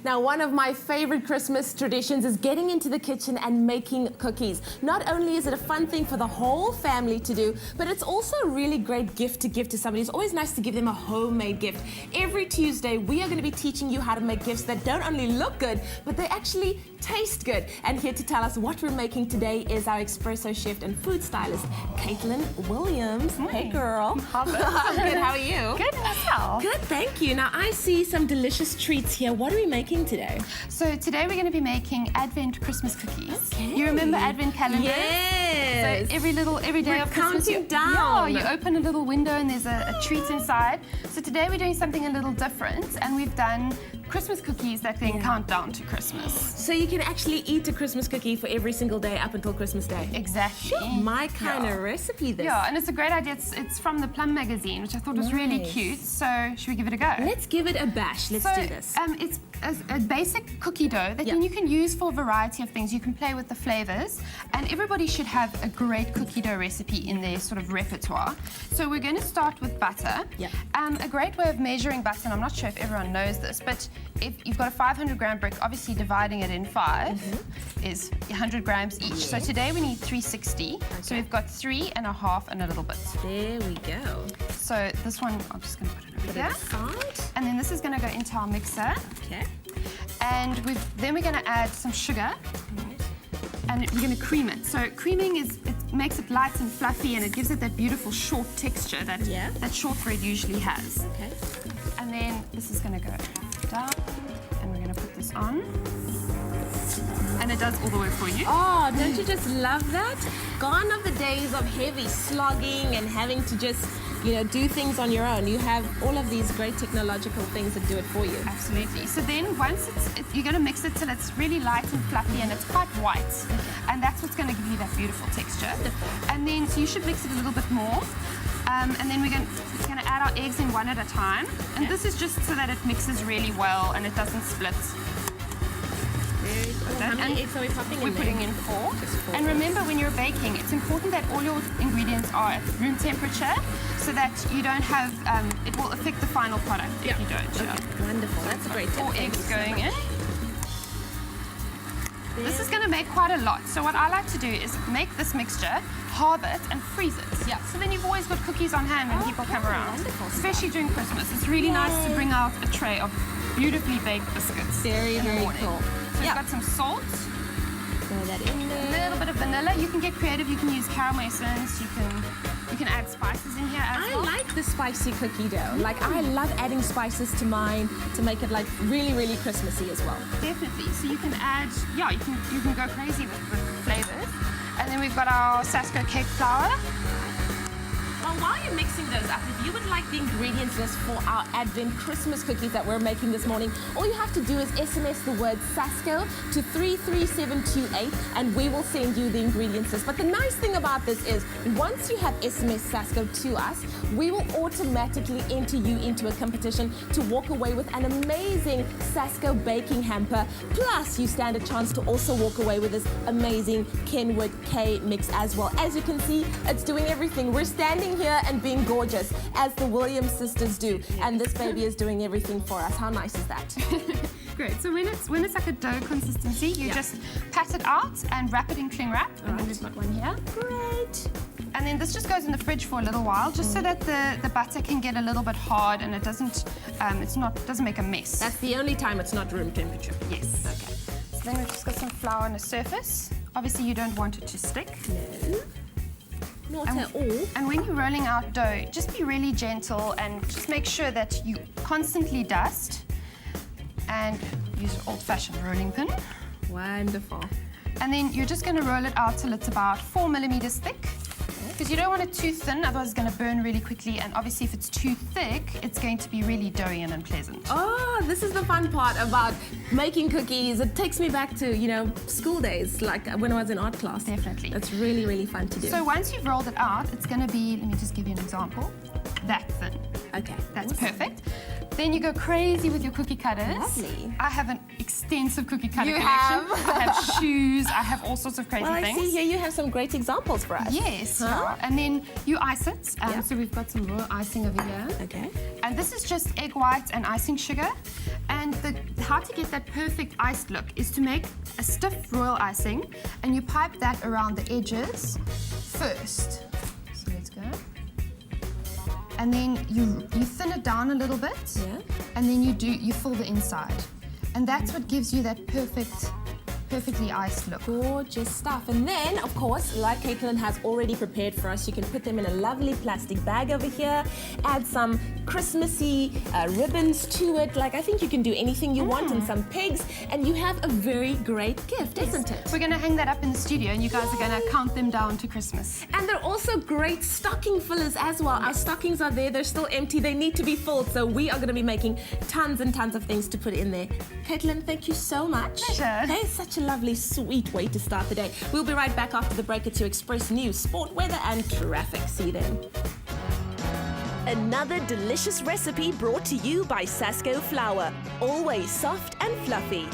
Now, one of my favorite Christmas traditions is getting into the kitchen and making cookies. Not only is it a fun thing for the whole family to do, but it's also a really great gift to give to somebody. It's always nice to give them a homemade gift. Every Tuesday, we are going to be teaching you how to make gifts that don't only look good, but they actually taste good. And here to tell us what we're making today is our espresso chef and food stylist, Caitlin Williams. Hey, girl. I'm good. How are you? Good, and yourself? Good, thank you. Now, I see some delicious treats here. What are we making today? So today we're going to be making Advent Christmas cookies. Okay. You remember Advent calendars? Yes. So every day of Christmas, counting down. Yeah, you open a little window and there's a treat inside. So today we're doing something a little different, and we've done Christmas cookies that then count down to Christmas. So you can actually eat a Christmas cookie for every single day up until Christmas Day. Exactly. My kind of recipe, this. Yeah, and it's a great idea. It's from the Plum magazine, which I thought was really cute. So should we give it a go? Let's give it a bash. Let's do this. It's a basic cookie dough that then you can use for a variety of things. You can play with the flavors, and everybody should have a great cookie dough recipe in their sort of repertoire. So we're going to start with butter. Yeah. A great way of measuring butter, and I'm not sure if everyone knows this, but if you've got a 500-gram brick, obviously dividing it in 5 is 100 grams each. So today we need 360. Okay. So we've got 3.5 and a little bit. There we go. So this one, I'm just going to put it over here. And then this is going to go into our mixer. Okay. And then we're going to add some sugar. And we're going to cream it. So creaming it makes it light and fluffy, and it gives it that beautiful short texture that shortbread usually has. Okay. And then this is going to go down, and we're going to put this on. And it does all the work for you. Oh, don't you just love that? Gone are the days of heavy slogging and having to just, do things on your own. You have all of these great technological things that do it for you. Absolutely. So then once you're going to mix it till it's really light and fluffy and it's quite white. And that's what's going to give you that beautiful texture. And then, so you should mix it a little bit more. And then we're going to add our eggs in one at a time. And this is just so that it mixes really well and it doesn't split. Very cool. How many eggs are we popping in? We're putting in 4. And remember, when you're baking, it's important that all your ingredients are at room temperature so that you don't have, it will affect the final product if you don't. Okay. Wonderful. That's a great tip. 4 eggs going in. This is going to make quite a lot. So what I like to do is make this mixture, halve it, and freeze it. Yeah. So then you've always got cookies on hand when people come around. Wonderful. Especially during Christmas. It's really nice to bring out a tray of beautifully baked biscuits. Very, very cool. So we've got some salt. Throw that in there. A little bit of vanilla. You can get creative. You can use caramel essence. You can add spices in here as well. I like the spicy cookie dough. Like, I love adding spices to mine to make it like really, really Christmassy as well. Definitely. So you can add, you can go crazy with flavors. And then we've got our Sasko cake flour. Well, while you're mixing those up, if you would like the ingredients list for our Advent Christmas cookies that we're making this morning, all you have to do is SMS the word Sasko to 33728 and we will send you the ingredients list. But the nice thing about this is once you have SMS Sasko to us, we will automatically enter you into a competition to walk away with an amazing Sasko baking hamper. Plus, you stand a chance to also walk away with this amazing Kenwood K mix as well. As you can see, it's doing everything. We're standing here and being gorgeous, as the Williams sisters do. And this baby is doing everything for us. How nice is that? Great. So when it's like a dough consistency, you just pat it out and wrap it in cling wrap. And then we've got one here. Great. And then this just goes in the fridge for a little while, just so that the butter can get a little bit hard and it doesn't make a mess. That's the only time it's not room temperature. Yes. Okay. So then we've just got some flour on the surface. Obviously, you don't want it to stick. No. Not at all. And when you're rolling out dough, just be really gentle and just make sure that you constantly dust and use an old-fashioned rolling pin. Wonderful. And then you're just going to roll it out till it's about 4 millimeters thick. Because you don't want it too thin, otherwise it's going to burn really quickly. And obviously if it's too thick, it's going to be really doughy and unpleasant. Oh, this is the fun part about making cookies. It takes me back to, school days, like when I was in art class. Definitely. It's really, really fun to do. So once you've rolled it out, it's going to be, let me just give you an example, that thin. Okay. That's perfect. Then you go crazy with your cookie cutters. Lovely. I have an extensive cookie cutter You collection. have? I have shoes. I have all sorts of crazy Well, I things. see here you have some great examples for us. Yes, Huh? yeah. And then you ice it. Yeah. So we've got some raw icing over here. Okay. And this is just egg white and icing sugar. And how to get that perfect iced look is to make a stiff royal icing, and you pipe that around the edges first. So let's go. And then you thin it down a little bit. Yeah. And then you fill the inside. And that's what gives you that perfectly iced look. Gorgeous stuff. And then, of course, like Caitlin has already prepared for us, you can put them in a lovely plastic bag over here, add some Christmassy ribbons to it. Like, I think you can do anything you want, and some pigs, and you have a very great gift, isn't it? We're going to hang that up in the studio, and you guys are going to count them down to Christmas. And they're also great stocking fillers as well. Our stockings are there, they're still empty, they need to be filled, so we are going to be making tons and tons of things to put in there. Caitlin, thank you so much. Pleasure. That is such a lovely, sweet way to start the day. We'll be right back after the break at your Express News, sport, weather and traffic. See you then. Another delicious recipe brought to you by Sasko flour. Always soft and fluffy.